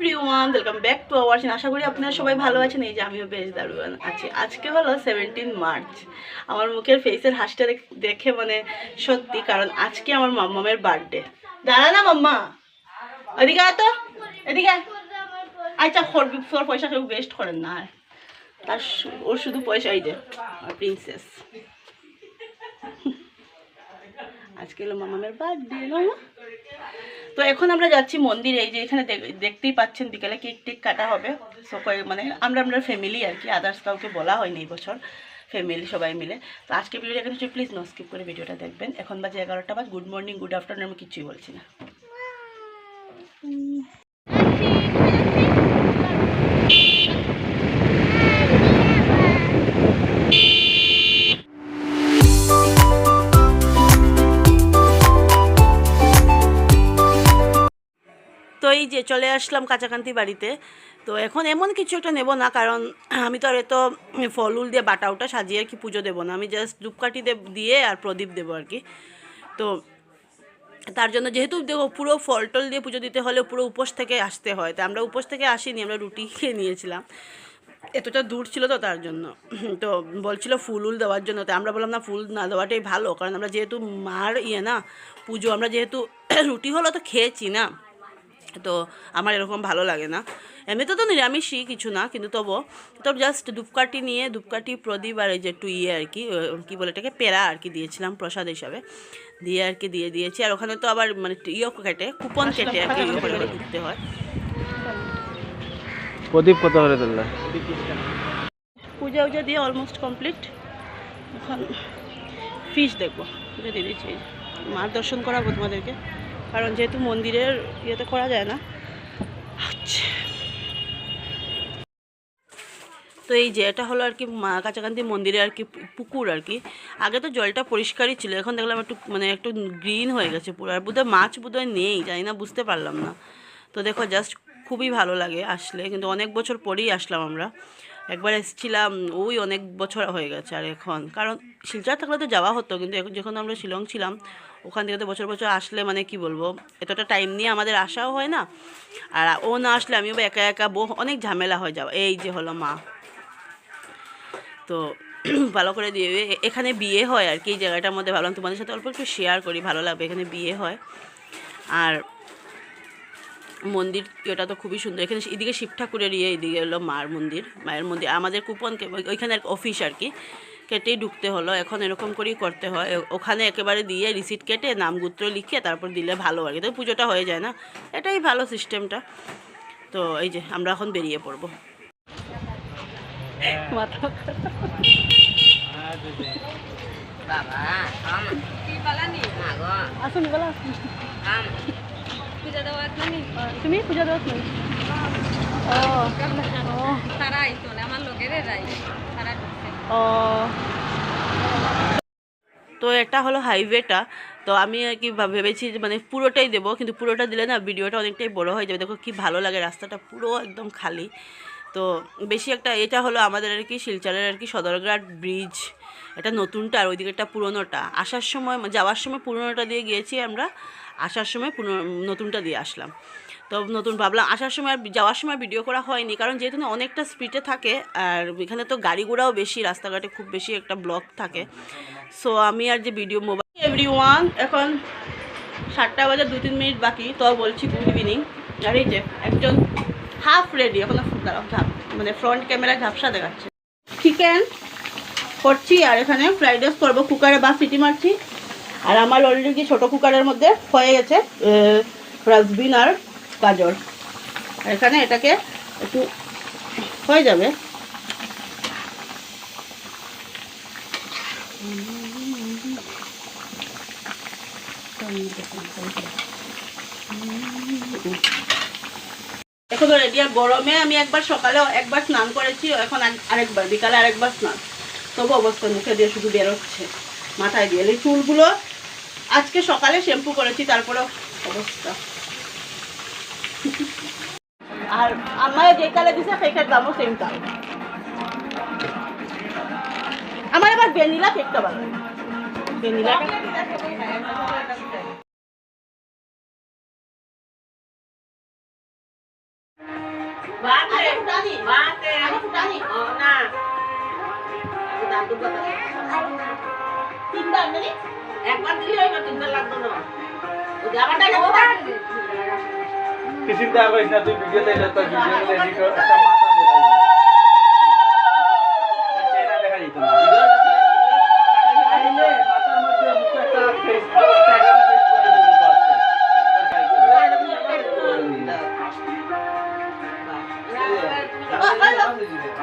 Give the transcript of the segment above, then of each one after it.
Everyone welcome back to our channel. আশা করি আপনারা সবাই ভালো আছেন। এই যে আমিও বেশ দারুণ আছি। আজকে হলো 17 মার্চ। আমার মুখের ফেসের হাসিটা দেখে মানে সত্যি, কারণ আজকে আমার মাম্মামের বার্থডে। দাঁড়া না মাম্মা, এদিকে আয় তো, এদিকে আচ্ছা। তোর পয়সা কেউ ওয়েস্ট করেন না, তার ওর শুধু পয়সা। এই যে প্রিন্সেস, আজকে হলো মামামের বার্থডে। তো এখন আমরা যাচ্ছি মন্দিরে। এই যে এখানে দেখতেই পাচ্ছেন বিকালে কেক টেক কাটা হবে। সো মানে আমরা ফ্যামিলি আর কি, আদার্স কাউকে বলা হয়নি এই বছর, ফ্যামিলি সবাই মিলে। তো আজকে ভিডিওটা এখানে প্লিজ নো স্কিপ করে ভিডিওটা দেখবেন। এখন বাজে 11টা বাজ। গুড মর্নিং, গুড আফটারনুন আমি কিছুই বলছি না। তো এই যে চলে আসলাম কাঁচাকান্তি বাড়িতে। তো এখন এমন কিছু একটা নেব না, কারণ আমি তো আর এত ফল উল দিয়ে বাটা ওটা সাজিয়ে আর কি পুজো দেবো না। আমি জাস্ট ধূপকাঠি দিয়ে আর প্রদীপ দেবো আর কি। তো তার জন্য যেহেতু দেখো পুরো ফল টল দিয়ে পুজো দিতে হলে পুরো উপোস থেকে আসতে হয়। তো আমরা উপোস থেকে আসিনি, আমরা রুটি খেয়ে নিয়েছিলাম, এতটা দূর ছিল তো তার জন্য। তো বলছিল ফুল উল দেওয়ার জন্য। তো আমরা বললাম না, ফুল না দেওয়াটাই ভালো, কারণ আমরা যেহেতু মার না পুজো, আমরা যেহেতু রুটি হলো তো খেয়েছি না, তো আমার এরকম ভালো লাগে না। এমনিতে তো নিরামিষই কিছু না, কিন্তু তবু জাস্ট ধূপকাঠি নিয়ে ধূপকাঠি প্রদীপ আর এই যে একটু আর কি কী বলে এটাকে পেড়া আর কি দিয়েছিলাম প্রসাদ হিসাবে, দিয়ে আর কি দিয়ে দিয়েছি। আর ওখানে তো আবার মানে কেটে কুপন কেটে আর কি করে ঢুকতে হয়। প্রদীপ কত করে তুললে? পূজা উজা দিয়ে অলমোস্ট কমপ্লিট। এখন ফিশ দেখবো, পুজো দিয়ে দিয়েছি। মার দর্শন করাবো তোমাদেরকে, কারণ যেহেতু মন্দিরের ইয়েতে করা যায় না। আচ্ছা, তো এই যে এটা হলো আর কি কাঁচাকান্তি মন্দিরে আর কি পুকুর আর কি। আগে তো জলটা পরিষ্কারই ছিল, এখন দেখলাম একটু গ্রিন হয়ে গেছে পুরো। আর বোধহয় মাছ বোধহয় নেই, জানি না, বুঝতে পারলাম না। তো দেখো জাস্ট খুবই ভালো লাগে আসলে, কিন্তু অনেক বছর পরেই আসলাম আমরা। একবার এসেছিলাম ওই অনেক বছর হয়ে গেছে। আর এখন কারণ শিলচর থাকলে তো যাওয়া হতো, কিন্তু এখন যখন আমরা শিলং ছিলাম ওখান থেকে তো বছর বছর আসলে মানে কি বলবো, এতটা টাইম নিয়ে আমাদের আসাও হয় না। আর ও না আসলে আমিও একা একা অনেক ঝামেলা হয়ে যাওয়া। এই যে হলো মা, তো ভালো করে দিয়ে এখানে বিয়ে হয় আর কি এই জায়গাটার মধ্যে। ভাবলাম তোমাদের সাথে অল্প একটু শেয়ার করি, ভালো লাগবে। এখানে বিয়ে হয় আর মন্দির এটা তো খুবই সুন্দর। এখানে এদিকে শিব ঠাকুরের এদিকে হলো মায়ের মন্দির। আমাদের কুপন ওইখানে অফিস আর কি কেটেই ঢুকতে হলো। এখন এরকম করেই করতে হয়, ওখানে একেবারে দিয়ে রিসিট কেটে নামগুত্র লিখে তারপর দিলে ভালো আর কি, তো পুজোটা হয়ে যায় না। এটাই ভালো সিস্টেমটা। তো এই যে আমরা এখন বেরিয়ে পড়বো। তুমি পূজা দেওয়া তো এটা হলো হাইওয়েটা। তো আমি আর কি ভেবেছি যে মানে পুরোটাই দেবো, কিন্তু পুরোটা দিলে না ভিডিওটা অনেকটাই বড় হয়ে যাবে। দেখো কি ভালো লাগে, রাস্তাটা পুরো একদম খালি। তো বেশি একটা এটা হলো আমাদের আর কি শিলচরের আর কি সদরঘাট ব্রিজ, এটা নতুনটা আর ওইদিকেটা পুরোনোটা। আসার সময় যাওয়ার সময় পুরোনোটা দিয়ে গিয়েছি আমরা, আসার সময় নতুনটা দিয়ে আসলাম। তো নতুন ভাবলাম, আসার সময় আর যাওয়ার সময় ভিডিও করা হয়নি, কারণ যেহেতু অনেকটা স্পিডে থাকে আর এখানে তো গাড়ি ঘোড়াও বেশি, রাস্তাঘাটে খুব বেশি একটা ব্লক থাকে। সো আমি আর যে ভিডিও মোবাইল। এভরিওয়ান এখন 7টা বাজে 2-3 মিনিট বাকি, তো বলছি গুড ইভিনিং। আর এই যে একজন হাফ রেডি, এখন মানে ফ্রন্ট ক্যামেরায় ঝাপসা দেখাচ্ছে। চিকেন করছি আর এখানে ফ্রাইড রাইস করবো, কুকারে বা সিটি মারছি। আর আমার অলরেডি ছোটো কুকারের মধ্যে হয়ে গেছে ফ্রাসবিন আর গাজর। আর এখানে এটাকে একটু হয়ে যাবে। এখন রেডি। আর গরমে আমি একবার সকালে একবার স্নান করেছি, এখন আরেকবার বিকালে আরেকবার স্নান। তবু অবস্থা মুখে দিয়ে শুধু বেরোচ্ছে, মাথায় দিয়ে। এই চুলগুলো আজকে সকালে শ্যাম্পু করেছি, তারপরেও অবস্থা। আর আমার যে কালে দিছে সেই দামও সেম দাম। আমার এবার ভ্যানিলা কেকটা ভালো, ভ্যানিলা একবার দিলে হইবে, তিনবার লাগবে না। চিন্তা করিস না, তুই ভিডিও দেখলে তোর ভিডিও এডিট কর, একটা মাথা দেখা যেত না। আইলে মাথার মধ্যে মুখে একটা ফেস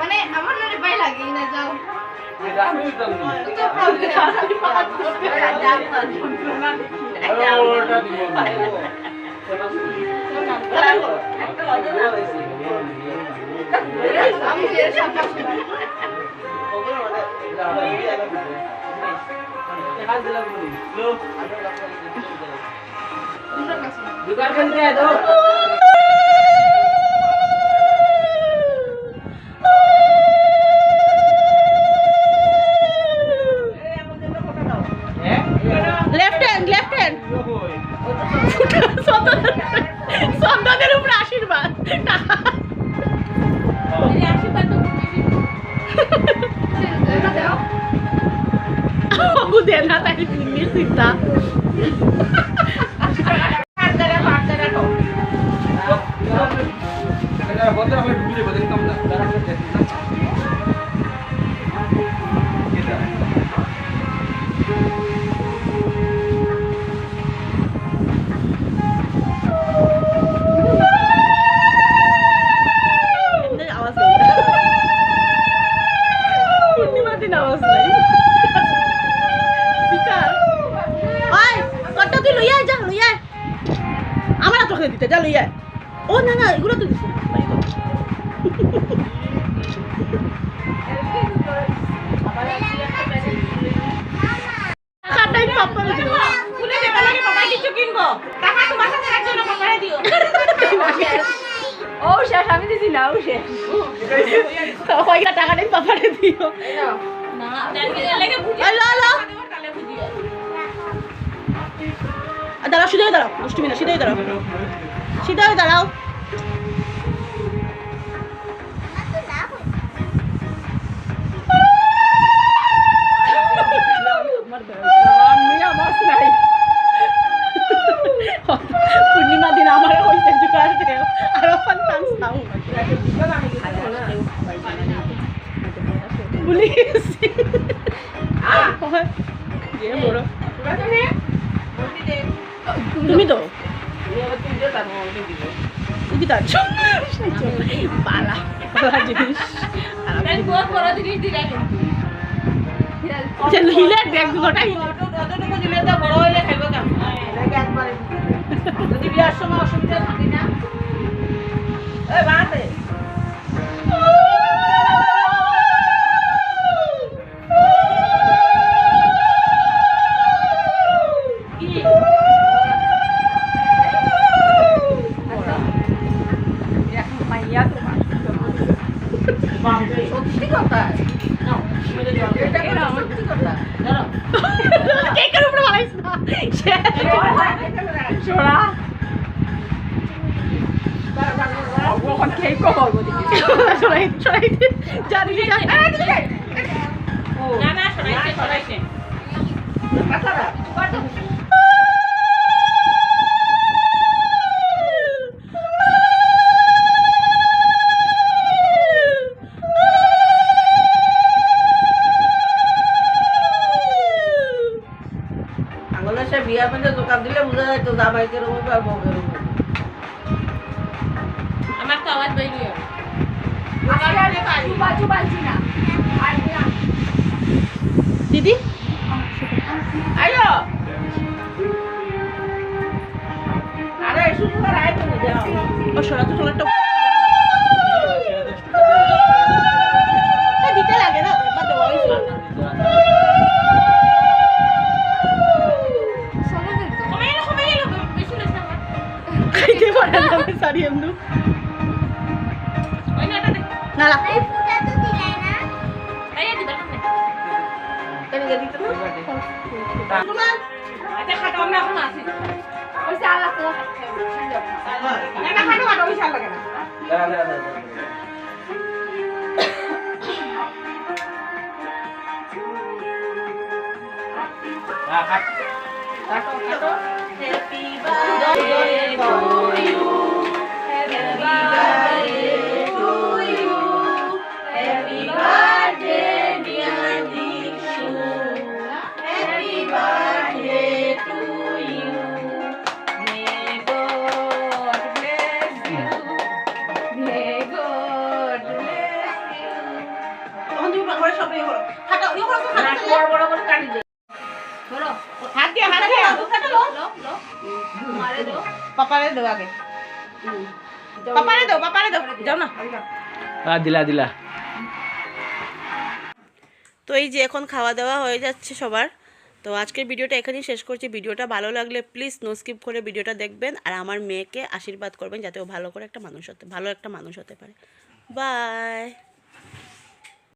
মানে আমার মনে ভয় লাগে না যাও লেফট হ্যান্ড সন্তানের উপরে আশীর্বাদ দেন না তাই ফিল্মের চিন্তা দিতে যা লইয়া ও না না এগুলো তো দিছি ও শেষ আমি দিছি না ও শেষ টাকাটাই পাপারে দিও দাঁড়াও সিধে দাঁড়াও দুষ্টুমি না সিধে দাঁড়াও সিধে দাঁড়াও পূর্ণিমা দিন আমার হয়েছে আরো তুমি তো পালা পালা জিনিস হিলের ব্যাগ দুটোটাই দিলে তো বড় হইলে খাইব কেমন যদি বিয়ার সময় অসুবিধা থাকি না ওই বাড়ে সত্যি কথা কেকের উপরে বানাইছ না সোনা ওখান কেক করবো সরাই সরাই জানি না না সরাইছে সরাইছে বিয়ার মধ্যে দোকান দিলে বুঝা যায় তো জামাইকের উপর আর বউয়ের উপর আমার তো আওয়াজ বেরিয়ে দিদি আয়ো আরে শুরু কর আয় তুমি যাও ও সোনা তো একটা দিতে লাগে না বাদ দাও ওই খাইতে পারে না আমি সারি এমনু ওই না এটা না না এই ফুটা তো দিলাই না এই দিবা না কেন গদি তো না আচ্ছা খাটো আমরা এখন আসি ওই সালা তো না না খাটো খাটো বিশাল লাগে না হ্যাঁ কাট কাটো কাটো happy birthday to you happy birthday to you happy birthday dear Dipu happy birthday to you may God bless you may God bless you তখন তুমি পাকড়ে সব ইয়ে করো খাটা ইয়ে করো না বড় বড় করে কাটি দে ধরো হাত দিয়ে খাটা লো লো লো মারে দাও পাপারে দাও আগে পাপারে দাও যাও না দিলা তো এই যে এখন খাওয়া দাওয়া হয়ে যাচ্ছে সবার। তো আজকের ভিডিওটা এখানেই শেষ করছি। ভিডিওটা ভালো লাগলে প্লিজ নো স্কিপ করে ভিডিওটা দেখবেন আর আমার মেয়েকে আশীর্বাদ করবেন যাতে ও ভালো একটা মানুষ হতে পারে। বাই।